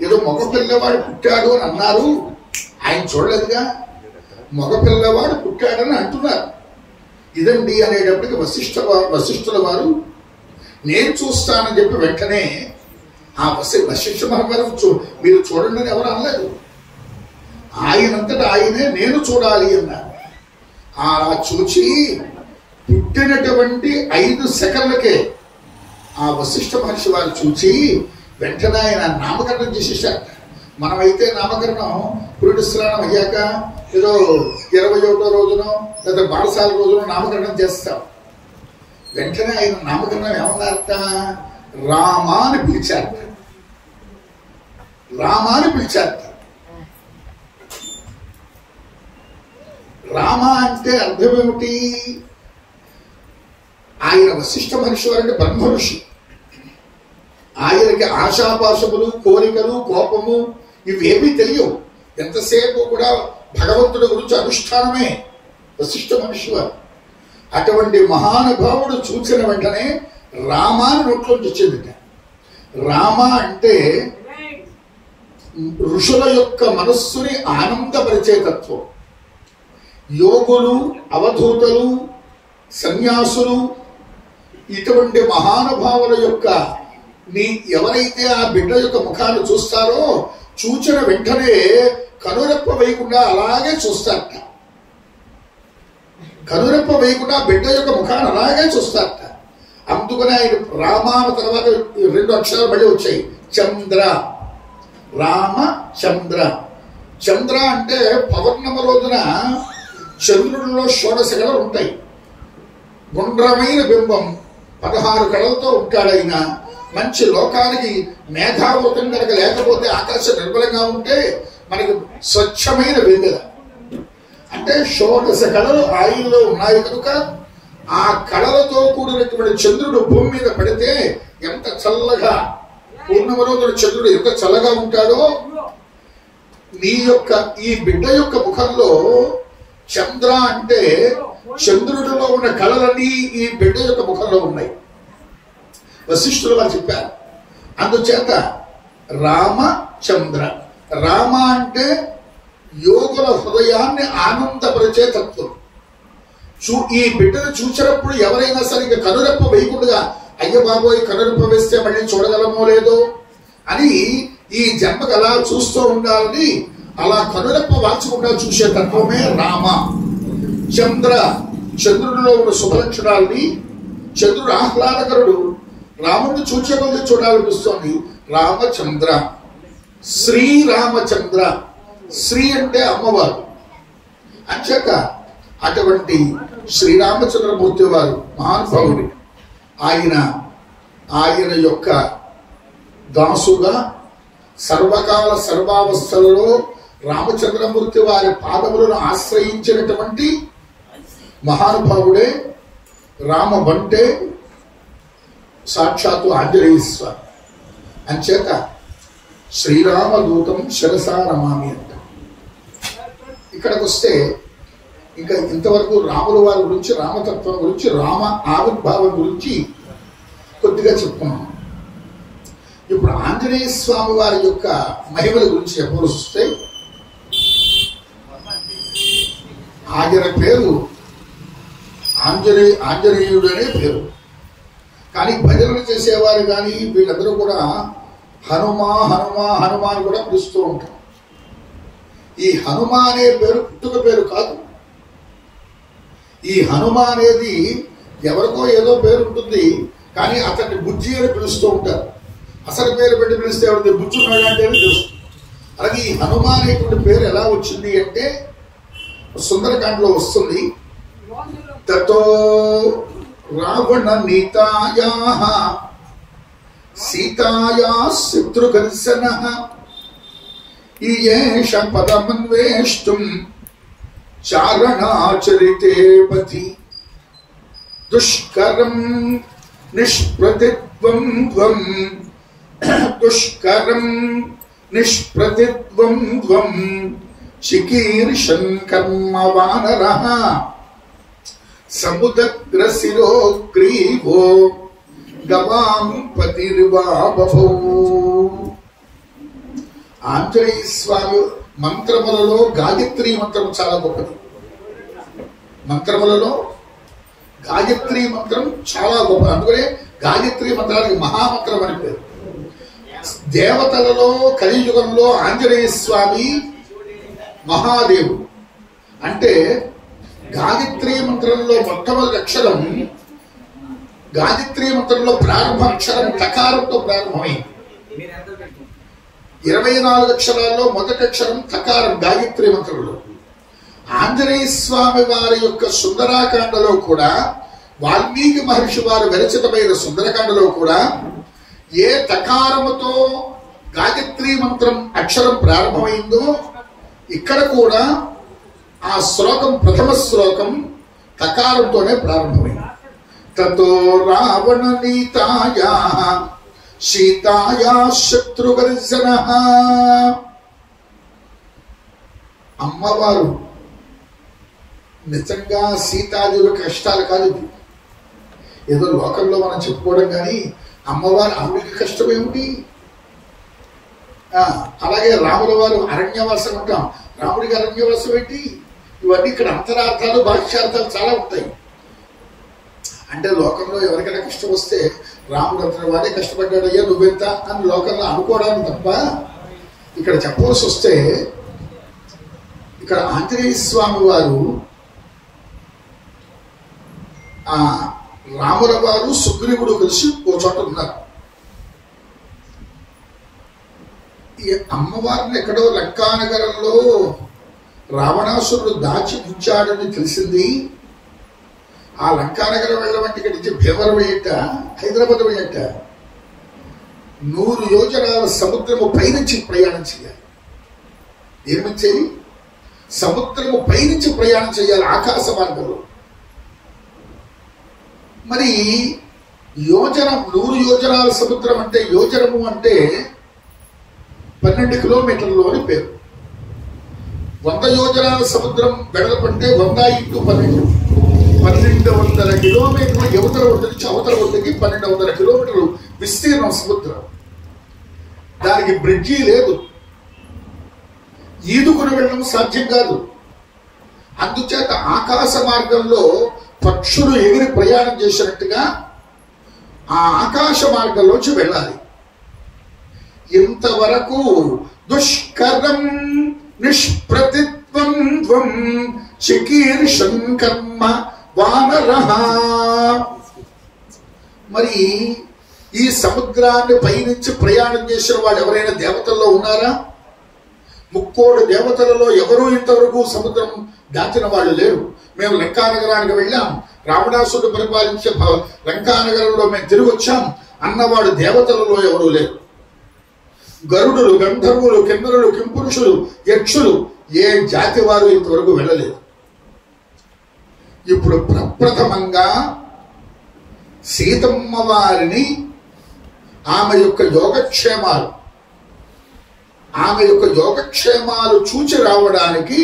ఏదో మగ పిల్లవాడు పుట్టాడు అని అన్నారు, ఆయన చూడలేదుగా, మగ పిల్లవాడు పుట్టాడని అంటున్నారు. ఇదండి అనేటప్పటికి వశిష్ఠుల వారు నేను చూస్తానని చెప్పి వెంటనే ఆ వశిష్ఠ మహారాజు మీరు చూడండి అని ఎవరు అనలేదు. ఆయనంతటా ఆయనే నేను చూడాలి అన్నారు. ఆ చూచి పుట్టినటువంటి 5 సెకండ్లకే ఆ వశిష్ఠ మహర్షి వారు చూచి వెంటనే ఆయన నామకరణం చేసేసారు. మనమైతే నామకరణం పురుటి స్నానం అయ్యాక ఏదో 21వ రోజునో లేదా బారసాల రోజునో నామకరణం చేస్తాం. వెంటనే ఆయన నామకరణం ఏమన్నారట? రామాని పిలిచారట. రామాని పిలిచారట. రామ అంటే అర్థం ఏమిటి? ఆయన వశిష్ఠ మహర్షి వారంటే బ్రహ్మ ఋషి. ఆయనకి ఆశాపాశములు, కోరికలు, కోపము ఇవేమీ తెలియవు. ఎంతసేపు కూడా భగవంతుడి గురించి అనుష్ఠానమే వశిష్ఠ మహర్షి వారు. అటువంటి మహానుభావుడు చూసిన వెంటనే రామాని నోట్లోంచి వచ్చిందిట. రామ అంటే ఋషుల యొక్క మనస్సుని ఆనందపరిచే తత్వం. యోగులు, అవధూతలు, సన్యాసులు, ఇటువంటి మహానుభావుల యొక్క ఎవరైతే ఆ బిడ్డ యొక్క ముఖాన్ని చూస్తారో చూచిన వెంటనే కనురెప్ప వేయకుండా అలాగే చూస్తారట. కనురెప్ప వేయకుండా బిడ్డ యొక్క ముఖాన్ని అలాగే చూస్తారట. అందుకనే ఆయన రామాన తర్వాత 2 అక్షరాలు మళ్ళీ వచ్చాయి, చంద్ర. రామచంద్ర. చంద్ర అంటే పౌర్ణమ రోజున చంద్రుడిలో 16 కళలు ఉంటాయి. గుండ్రమైన బింబం, 16 కళలతో ఉంటాడైన. మంచి లోకానికి మేఘావృతం కనుక లేకపోతే ఆకాశం నిర్మలంగా ఉంటే మనకి స్వచ్ఛమైన వెన్నెల. అంటే 16 కళలు ఆయనలో ఉన్నాయి కనుక ఆ కళలతో కూడినటువంటి చంద్రుడు భూమి మీద పడితే ఎంత చల్లగా, పూర్ణిమ రోజున చంద్రుడు ఎంత చల్లగా ఉంటాడో నీ యొక్క ఈ బిడ్డ యొక్క ముఖంలో చంద్ర అంటే చంద్రుడిలో ఉన్న కళలన్నీ ఈ బిడ్డ యొక్క ముఖంలో ఉన్నాయి. వశిష్ఠులు వారు చెప్పారు. అందుచేత రామచంద్ర. రామ అంటే యోగుల హృదయాన్ని ఆనందపరిచే తత్వం. ఈ బిడ్డను చూసినప్పుడు ఎవరైనా సరే ఇక కనురెప్ప వేయకుండా అయ్య బాబోయ్ కనురెప్ప వేస్తే మళ్ళీ చూడగలమో లేదో అని ఈ జన్మకు అలా చూస్తూ ఉండాలని అలా కనురెప్ప వాల్చకుండా చూసే తత్వమే రామ. చంద్ర. చంద్రుడిలో ఉన్న శుభలక్షణాలని, చంద్రుడు ఆహ్లాదకరుడు, రాముడిని చూచే కొద్ది చూడాలనిపిస్తోంది. రామచంద్ర. శ్రీరామచంద్ర. శ్రీ అంటే అమ్మవారు. అంచేత అటువంటి శ్రీరామచంద్రమూర్తి వారు మహానుభావుడు. ఆయన యొక్క దాసుగా సర్వకాల సర్వావస్థలలో రామచంద్రమూర్తి వారి పాదములను ఆశ్రయించినటువంటి మహానుభావుడే రామ బంటే సాక్షాత్తు ఆంజనేయ స్వామి. అంచేత శ్రీరామదూతం శిరసా నమామి అంట. ఇక్కడికి వస్తే ఇంకా ఇంతవరకు రాముల వారి గురించి, రామతత్వం గురించి, రామ ఆవిర్భావం గురించి కొద్దిగా చెప్పుకున్నాం. ఇప్పుడు ఆంజనేయ స్వామి వారి యొక్క మహిమల గురించి చెప్పవలసి వస్తే ఆయన పేరు ఆంజనేయుడు అనే పేరు. కానీ భజనలు చేసేవారు కానీ వీళ్ళందరూ కూడా హనుమా హనుమా హనుమా అని కూడా పిలుస్తూ ఉంటాం. ఈ హనుమ అనే పేరు పుట్టుక పేరు కాదు. ఈ హనుమ అనేది ఎవరికో ఏదో పేరు ఉంటుంది, కానీ అతన్ని బుజ్జి అని పిలుస్తూ ఉంటారు. అసలు పేరు పెట్టి పిలిస్తే ఎవరిది బుజ్జున్నాడు అంటే తెలుస్తుంది. అలాగే ఈ హనుమ అనేటువంటి పేరు ఎలా వచ్చింది అంటే సుందరకాండలో వస్తుంది. తతో రావణ నీతాయా సీతాయా శత్రుఘర్షణ ఈయేష పదమన్వేష్టం చారణాచరితే పథి దుష్కరం నిష్ప్రతిత్వం త్వం దుష్కరం నిష్ప్రతిత్వం త్వం చికీర్షన్ కర్మ వానరః సముద్రశిరో గ్రీవో గవాం పతిర్వా బభౌ. ఆంజనేయ స్వామి మంత్రములలో గాయత్రి మంత్రం చాలా గొప్పది. మంత్రములలో గాయత్రి మంత్రం చాలా గొప్పది. అందుకనే గాయత్రి మంత్రానికి మహామంత్రం అని పేరు. దేవతలలో కలియుగంలో ఆంజనేయ స్వామి మహాదేవుడు. అంటే గాయత్రి మంత్రంలో మొట్టమొదటి అక్షరం, గాయత్రి మంత్రంలో ప్రారంభ అక్షరం తకారంతో ప్రారంభమైంది. 24 అక్షరాల్లో మొదటి అక్షరం తకారం గాయత్రి మంత్రంలో. ఆంజనేయ స్వామి వారి యొక్క సుందరాకాండలో కూడా, వాల్మీకి మహర్షి వారు విరచితమైన సుందరకాండలో కూడా ఏ తకారముతో గాయత్రి మంత్రం అక్షరం ప్రారంభమైందో ఇక్కడ కూడా ఆ శ్లోకం, ప్రథమ శ్లోకం తకారంతోనే ప్రారంభమైంది. తతో రావణ నీతాయా సీతాయా శత్రుఘర్షణ. అమ్మవారు నిజంగా సీతాదేవి కష్టాలు కాదు. ఏదో లోకంలో మనం చెప్పుకోవడం కానీ అమ్మవారు ఆవిడికి కష్టం ఏమిటి? అలాగే రాముల వారు అరణ్యవాసం అంటాం, రాముడికి అరణ్యవాసం ఏంటి? ఇవన్నీ ఇక్కడ అంతరార్థాలు భాష్యార్థాలు చాలా ఉంటాయి. అంటే లోకంలో ఎవరికైనా కష్టం వస్తే రాముడు అంతటి వాడే కష్టపడ్డాడయ్యా నువ్వెంత అని లోకంలో అనుకోవడానికి తప్ప, ఇక్కడ చెప్పవలసి వస్తే ఇక్కడ ఆంజనేయ స్వామి వారు రాముల వారు సుగ్రీవుడు కలిసి ఓ చోట ఉన్నారు. ఈ అమ్మవారిని ఎక్కడో లంకానగరంలో రావణాసురుడు దాచి ఉంచాడని తెలిసింది. ఆ లంకానగరం వెళ్ళమంటే ఇక్కడ నుంచి భీమవరం వెళ్ళట, హైదరాబాద్ వెళ్ళట 100 యోజనాల సముద్రము పైనుంచి ప్రయాణం చేయాలి. ఏమిచ్చి సముద్రము పైనుంచి ప్రయాణం చేయాలి ఆకాశ మార్గంలో. మరి యోజనం 100 యోజనాల సముద్రం అంటే, యోజనము అంటే 12 కిలోమీటర్లు అని పేరు. 100 యోజనాల సముద్రం వెడల్పు అంటే 100 × 12 1200 కిలోమీటర్లు యువతల ఒడ్డు నుంచి అవతల ఒడ్డుకి 1200 కిలోమీటర్లు విస్తీర్ణం సముద్రం. దానికి బ్రిడ్జి లేదు, ఈదుకుని వెళ్ళడం సాధ్యం కాదు. అందుచేత ఆకాశ మార్గంలో పక్షులు ఎగిరి ప్రయాణం చేసినట్టుగా ఆ ఆకాశ మార్గంలోంచి వెళ్ళాలి. ఇంతవరకు దుష్కరం నిష్ప్రతిత్వం త్వం చికీర్షం కర్మ వానరః. మరి ఈ సముద్రాన్ని పైనుంచి ప్రయాణం చేసిన వాళ్ళు ఎవరైనా దేవతల్లో ఉన్నారా? 3 దేవతలలో ఎవరూ ఇంతవరకు సముద్రం దాచిన వాళ్ళు లేరు. మేము లంకానగరానికి వెళ్ళాం, రావణాసురుడు పరిపాలించే లంకానగరంలో మేము తిరిగి వచ్చాం అన్నవాడు దేవతలలో ఎవరూ లేరు. గరుడులు, గంధర్వులు, కిన్నరులు, కింపురుషులు, యక్షులు ఏ జాతి వారు ఇంతవరకు వెళ్ళలేదు. ఇప్పుడు ప్రప్రథమంగా సీతమ్మ వారిని ఆమె యొక్క యోగక్షేమాలు చూచి రావడానికి,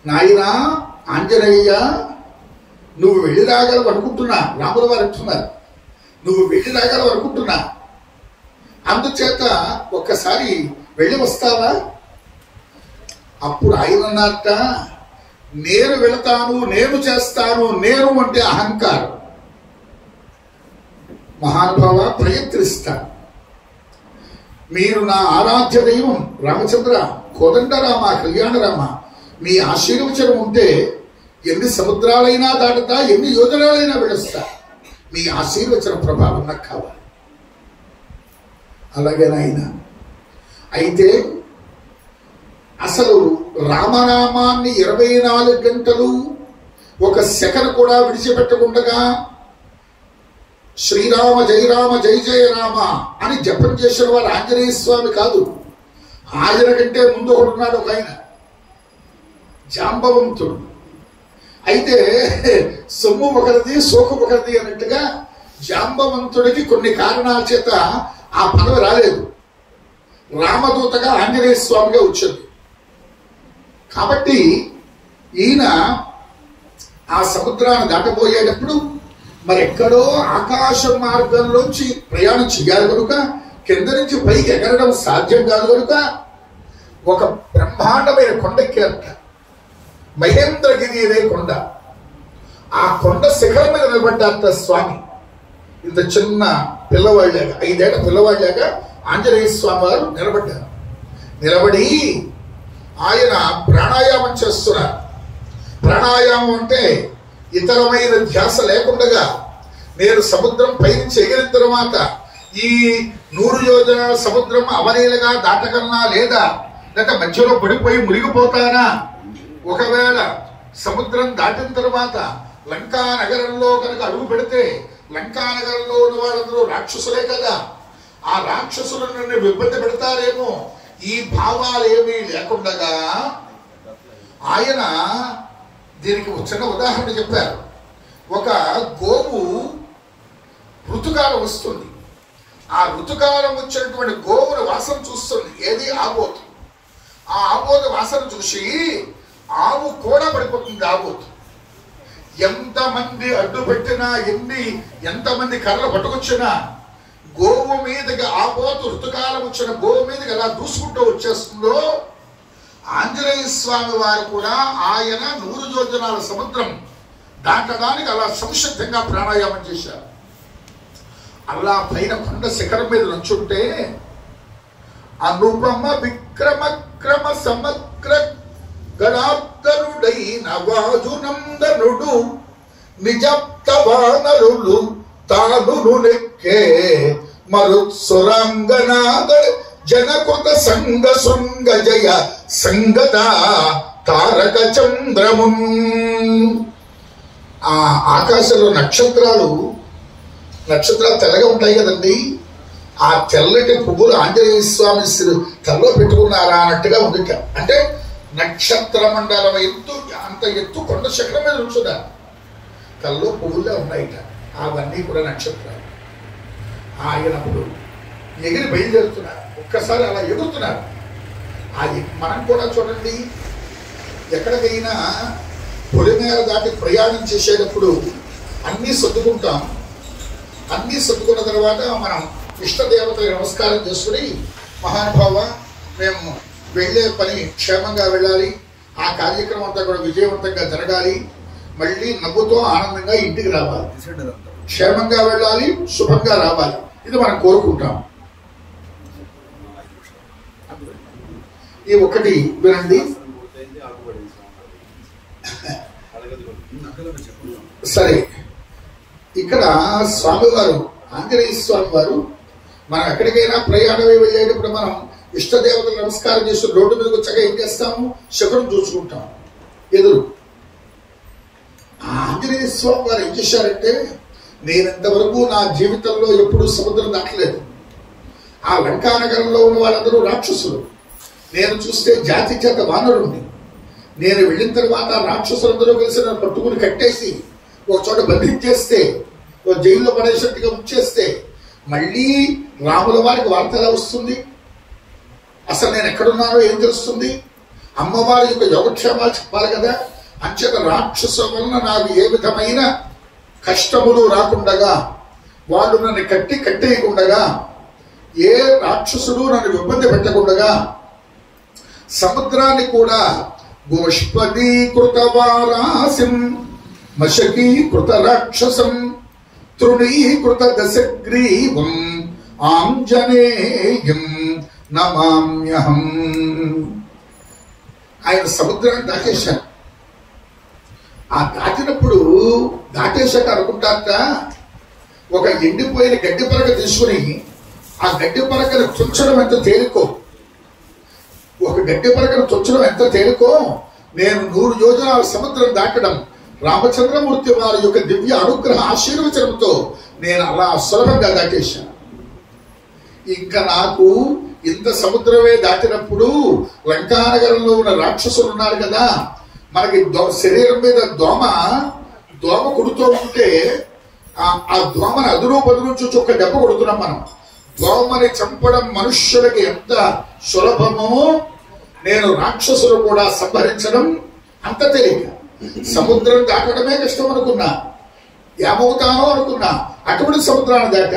నాయనా ఆంజనేయ నువ్వు వెళ్ళి రాగలవు అనుకుంటున్నా, రాముల వారు అంటున్నారు, నువ్వు వెళ్ళి రాగలవు అనుకుంటున్నా, అందుచేత ఒక్కసారి వెళ్ళి వస్తావా? అప్పుడు ఆయన అన్నట్ట, నేను వెళతాను, నేను చేస్తాను, నేను అంటే అహంకారం. మహానుభావ ప్రయత్నిస్తాను, మీరు నా ఆరాధ్య దైవం రామచంద్ర, కోదండరామ, కళ్యాణరామ, మీ ఆశీర్వచనం ఉంటే ఎన్ని సముద్రాలైనా దాటుతా, ఎన్ని యోజనాలైనా వెళ్ళొస్తా, మీ ఆశీర్వచన ప్రభావం నాకు కావాలి. అలాగే నాయన, అయితే అసలు రామనామాన్ని 24 గంటలు 1 సెకను కూడా విడిచిపెట్టకుండా శ్రీరామ జయ రామ జయ జయ రామ అని జపం చేసిన వారు ఆంజనేయ స్వామి కాదు. ఆయన కంటే ముందు ఒకడున్నాడు, ఒక ఆయన జాంబవంతుడు. అయితే సొమ్ము ఒకరిది, సోకు ఒకరిది అన్నట్టుగా జాంబవంతుడికి కొన్ని కారణాల చేత ఆ పదవి రాలేదు. రామదూతగా ఆంజనేయ స్వామిగా వచ్చింది. కాబట్టి ఈయన ఆ సముద్రాన్ని దాటబోయేటప్పుడు మరెక్కడో ఆకాశ మార్గంలోంచి ప్రయాణం చేయాలి కనుక, కింద నుంచి పైకి ఎగరడం సాధ్యం కాదు కనుక ఒక బ్రహ్మాండమైన కొండెక్కారట, మహేంద్రగిరి అనే కొండ. ఆ కొండ శిఖరం మీద నిలబడ్డారట స్వామి. ఇంత చిన్న పిల్లవాళ్ళగా, 5 ఏళ్ల పిల్లవాళ్ళగా ఆంజనేయ స్వామి వారు నిలబడ్డారు. నిలబడి ఆయన ప్రాణాయామం చేస్తున్నారు. ప్రాణాయామం అంటే ఇతరమైన ధ్యాస లేకుండా నేను సముద్రం పైనుంచి ఎగిరిన తర్వాత ఈ 100 యోజనాల సముద్రం అవలీలగా దాటకన్నా లేదా మధ్యలో పడిపోయి మునిగిపోతానా, ఒకవేళ సముద్రం దాటిన తర్వాత లంకా నగరంలో కనుక అడుగు పెడితే లంకా నగరంలో ఉన్న వాళ్ళందరూ రాక్షసులే కదా, ఆ రాక్షసులు నన్ను ఇబ్బంది పెడతారేమో, ఈ భావాలు ఏమీ లేకుండా ఆయన దీనికి చిన్న ఉదాహరణ చెప్పారు. ఒక గోవు ఋతుకాలం వస్తుంది, ఆ ఋతుకాలం వచ్చినటువంటి గోవుని వాసన చూస్తుంది. ఏది? ఆబోతు. ఆ ఆబోతు వాసన చూసి ఆవు కూడా పడిపోతుంది. ఆబోతు ఎంతమంది అడ్డు పెట్టినా, ఎంతమంది కర్రలు పట్టుకొచ్చినా గోవు మీదకి ఆ పోతు ఋతుకాలం వచ్చిన గోవు మీదకి ఎలా దూసుకుంటూ వచ్చేస్తుందో ఆంజనేయ స్వామి వారు కూడా ఆయన 100 యోజనాల సముద్రం దాటడానికి అలా సంసిద్ధంగా ప్రాణాయామం చేశారు. అలా పైన కొండ శిఖరం మీద నుంచుంటే అనుపమ విక్రమ క్రమ సమగ్ర గణార్దనుడైన వాజునందనుడు నిజప్తవానరులు తాను నెక్కే మరుత్సురాంగనాగ జనకృత సంగ శృంగ జయ సంగత తారక చంద్రమున్. ఆ ఆకాశంలో నక్షత్రాలు తెల్లగా ఉంటాయి కదండి. ఆ తెల్లటి పువ్వులు ఆంజనేయ స్వామి తలలో పెట్టుకున్నారా అన్నట్టుగా ఉంది. అంటే నక్షత్ర మండలం అంత ఎత్తు కొండ శిఖరం మీద ఉంచున్నారు. కల్లో పువ్వుల్లో ఉన్నాయిట. అవన్నీ కూడా నక్షత్రాలు. ఆయనప్పుడు ఎగిరి బయలుదేరుతున్నారు. ఒక్కసారి అలా ఎగురుతున్నారు. మనం కూడా చూడండి, ఎక్కడికైనా పొలిమేర దాటి ప్రయాణం చేసేటప్పుడు అన్నీ సర్దుకుంటాం. అన్నీ సర్దుకున్న తర్వాత మనం ఇష్టదేవతలకు నమస్కారం చేసుకుని, మహానుభావ మేము వెళ్ళే పని క్షేమంగా వెళ్ళాలి, ఆ కార్యక్రమం అంతా కూడా విజయవంతంగా జరగాలి, మళ్ళీ నవ్వుతో ఆనందంగా ఇంటికి రావాలి, క్షేమంగా వెళ్ళాలి, శుభంగా రావాలి, ఇది మనం కోరుకుంటాం. ఈ ఒకటి వినండి. సరే, ఇక్కడ స్వామివారు ఆంజనేయ స్వామి వారు మనం ఎక్కడికైనా ప్రయాణమే వెళ్ళేటప్పుడు మనం ఇష్టదేవతలు నమస్కారం చేస్తూ రోడ్డు మీదకి వచ్చాక ఏం చేస్తాము? శకునం చూసుకుంటాం ఎదురు. ఆంజనేయ స్వామి వారు ఏం చేశారంటే, నేనంతవరకు నా జీవితంలో ఎప్పుడూ సముద్రం దాటలేదు. ఆ లంకానగరంలో ఉన్న వాళ్ళందరూ రాక్షసులు. నేను చూస్తే జాతి చేత వానరుణ్ణి. నేను వెళ్ళిన తర్వాత రాక్షసులందరూ కలిసి నన్ను పట్టుకుని కట్టేసి ఒక చోట బంధించేస్తే, ఒక జైల్లో పడేసినట్టుగా ఉంచేస్తే మళ్ళీ రాముల వారికి వార్త ఎలా వస్తుంది? అసలు నేను ఎక్కడున్నానో ఏం తెలుస్తుంది? అమ్మవారి యొక్క యోగక్షేమాలు చెప్పాలి కదా. అంచేత రాక్షసుల వలన నాకు ఏ విధమైన కష్టములు రాకుండగా, వాళ్ళు నన్ను కట్టేయకుండగా, ఏ రాక్షసుడు నన్ను ఇబ్బంది పెట్టకుండగా, సముద్రాన్ని కూడా గోష్పదీకృత వారాసిం మశకీకృత రాక్షసం తృణీకృత దశగ్రీవం ఆంజనేయం నమామ్యహం. ఆయన సముద్రాన్ని దాటేశారు. ఆ దాటినప్పుడు దాటేశాక అనుకుంటారట, ఒక ఎండిపోయిన గడ్డి పరక తీసుకుని ఆ గడ్డి పరకను తుంచడం ఎంత తేలికో, ఒక గడ్డి పరకను తుంచడం ఎంత తేలికో, నేను 100 యోజనాల సముద్రం దాటడం రామచంద్రమూర్తి వారి యొక్క దివ్య అనుగ్రహ ఆశీర్వచనంతో నేను అలా సులభంగా దాటేశాను. ఇంకా నాకు ఇంత సముద్రమే దాటినప్పుడు లంకానగరంలో ఉన్న రాక్షసులు ఉన్నారు కదా, మనకి శరీరం మీద దోమ కొడుతూ ఉంటే ఆ దోమని అదురు బదులు చూసి ఒక దెబ్బ కొడుతున్నాం మనం. దోమని చంపడం మనుష్యులకి ఎంత సులభమో, నేను రాక్షసులు కూడా సంహరించడం అంత తేలిక. సముద్రం దాటడమే కష్టం అనుకున్నా, ఏమవుతానో అనుకున్నా, అటువంటి సముద్రాన్ని దాట.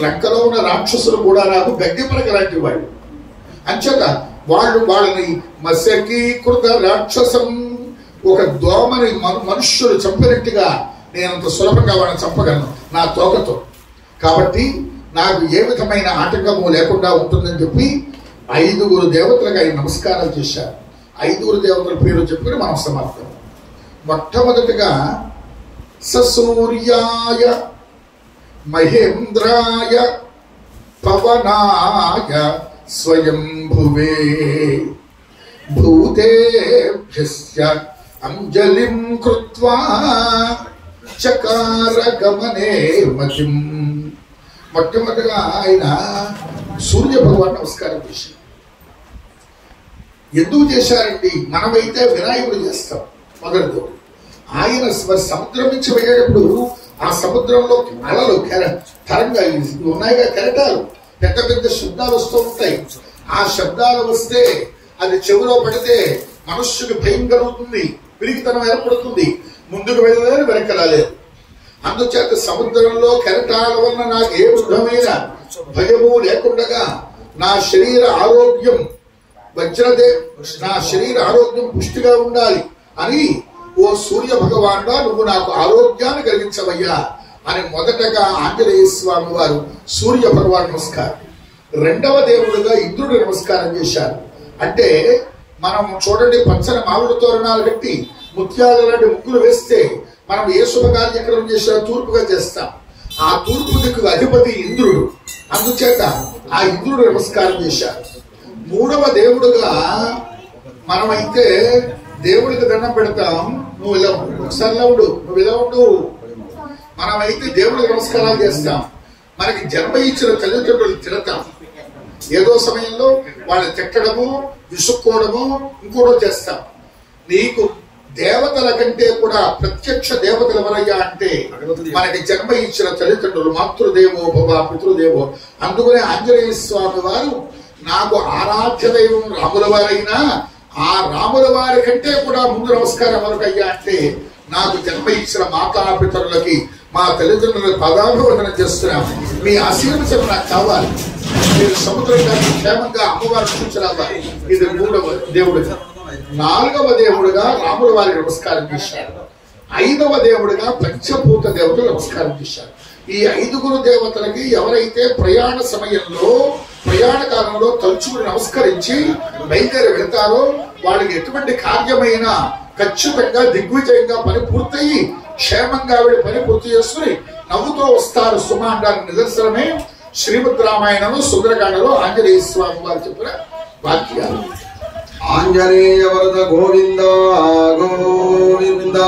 లంకలో ఉన్న రాక్షసులు కూడా నాకు గడ్డి పరక లాంటి వాళ్ళు. అంచేత వాళ్ళని మశకీకృత రాక్షసం, ఒక దోమని మనుష్యులు చంపినట్టుగా నేనంత సులభంగా వాళ్ళని చంపగలను నా తోకతో. కాబట్టి నాకు ఏ విధమైన ఆటంకము లేకుండా ఉంటుందని చెప్పి 5 దేవతలకు ఆయన నమస్కారాలు చేశారు. 5 దేవతల పేరు చెప్పుకుని మనం సమాప్తం. మొట్టమొదటిగా సూర్యాయ మహేంద్రాయ పవనాయ స్వయంభువే భూతేభ్యస్య అంజలిం కృత్వా చకార గమనే మతిం. మొట్టమొదటిగా ఆయన సూర్య భగవాన్ నమస్కారం చేశారు. ఎందుకు చేశారండి? మనమైతే వినాయకుడు చేస్తాం మొదటితో. ఆయన సముద్రం నుంచి వెళ్ళేటప్పుడు ఆ సముద్రంలో అలలు తరంగాలు ఉన్నాయిగా, కెరటాలు, పెద్ద పెద్ద శబ్దాలు వస్తూ ఉంటాయి. ఆ శబ్దాలు వస్తే అది చెవిలో పడితే మనుష్యుకి భయం కలుగుతుంది, పిరికితనం ఏర్పడుతుంది, ముందుకు వెళ్ళలేదు, వెనక్కి రాలేదు. అందుచేత సముద్రంలో కెరటాల వలన నాకు ఏ విధమైన భయము లేకుండగా నా శరీర ఆరోగ్యం నా శరీర ఆరోగ్యం పుష్టిగా ఉండాలి అని, ఓ సూర్య భగవానుడా నువ్వు నాకు ఆరోగ్యాన్ని కలిగించవయ్యా అని మొదటగా ఆంజనేయ స్వామి వారు సూర్య భగవాన్ నమస్కారం, రెండవ దేవుడుగా ఇంద్రుడు నమస్కారం చేశారు. అంటే మనం చూడండి, పచ్చని మామిడి తోరణాలు కట్టి ముత్యాల లాంటి ముగ్గులు వేస్తే మనం ఏ శుభకార్యక్రమం చేసినా తూర్పుగా చేస్తాం. ఆ తూర్పు దిక్కు అధిపతి ఇంద్రుడు, అందుచేత ఆ ఇంద్రుడు నమస్కారం చేశారు. మూడవ దేవుడుగా మనమైతే దేవుడికి దండం పెడతాం. నువ్వు ఇలా ఒకసారి ఉండు, నువ్వు ఇలా ఉండు. మనమైతే దేవుడికి నమస్కారాలు చేస్తాం. మనకి జన్మ ఇచ్చిన తల్లిదండ్రులు తిడతాం. ఏదో సమయంలో వాళ్ళని తిట్టడము, విసుక్కోవడము, ఇంకోటో చేస్తాం. నీకు దేవతల కంటే కూడా ప్రత్యక్ష దేవతలు ఎవరయ్యా అంటే మనకి జన్మ ఇచ్చిన తల్లిదండ్రులు. మాతృదేవో భవ పితృదేవో. అందుకనే ఆంజనేయ స్వామి వారు నాకు ఆరాధ్య దైవం రాముల వారైనా ఆ రాముల వారి కంటే కూడా ముందు నమస్కారం ఎవరికయ్యా అంటే నాకు జన్మ ఇచ్చిన మాతాపితరులకి, మా తల్లిదండ్రులకు పదాభివందనం చేస్తున్నాం. మీ ఆశీర్వచనం నాకు కావాలి. మీరు సముద్రం గారిని క్షేమంగా అమ్మవారిని చూసిరావాలి. ఇది మూడవ దేవుడుగా. నాలుగవ దేవుడుగా రాముల వారికి నమస్కారం చేశారు. ఐదవ దేవుడుగా పంచభూత దేవతలు నమస్కారం చేశారు. ఈ ఐదుగురు దేవతలకి ఎవరైతే ప్రయాణ సమయంలో ప్రయాణ కాలంలో తలుచుకుని నమస్కరించి బయలుదేరి వెళ్తారో వాళ్ళకి ఎటువంటి కార్యమైనా ఖచ్చితంగా దిగ్విజయంగా పని పూర్తయి క్షేమంగా ఆవిడ పని పూర్తి చేసుకుని నవ్వుతో వస్తారు సుమాండానికి నిదర్శనమే శ్రీమద్ రామాయణము సుందరకాండలో ఆంజనేయ స్వామి వారు చెప్పిన వాక్యాలు. ఆంజనేయ వరద గోవింద గోవింద.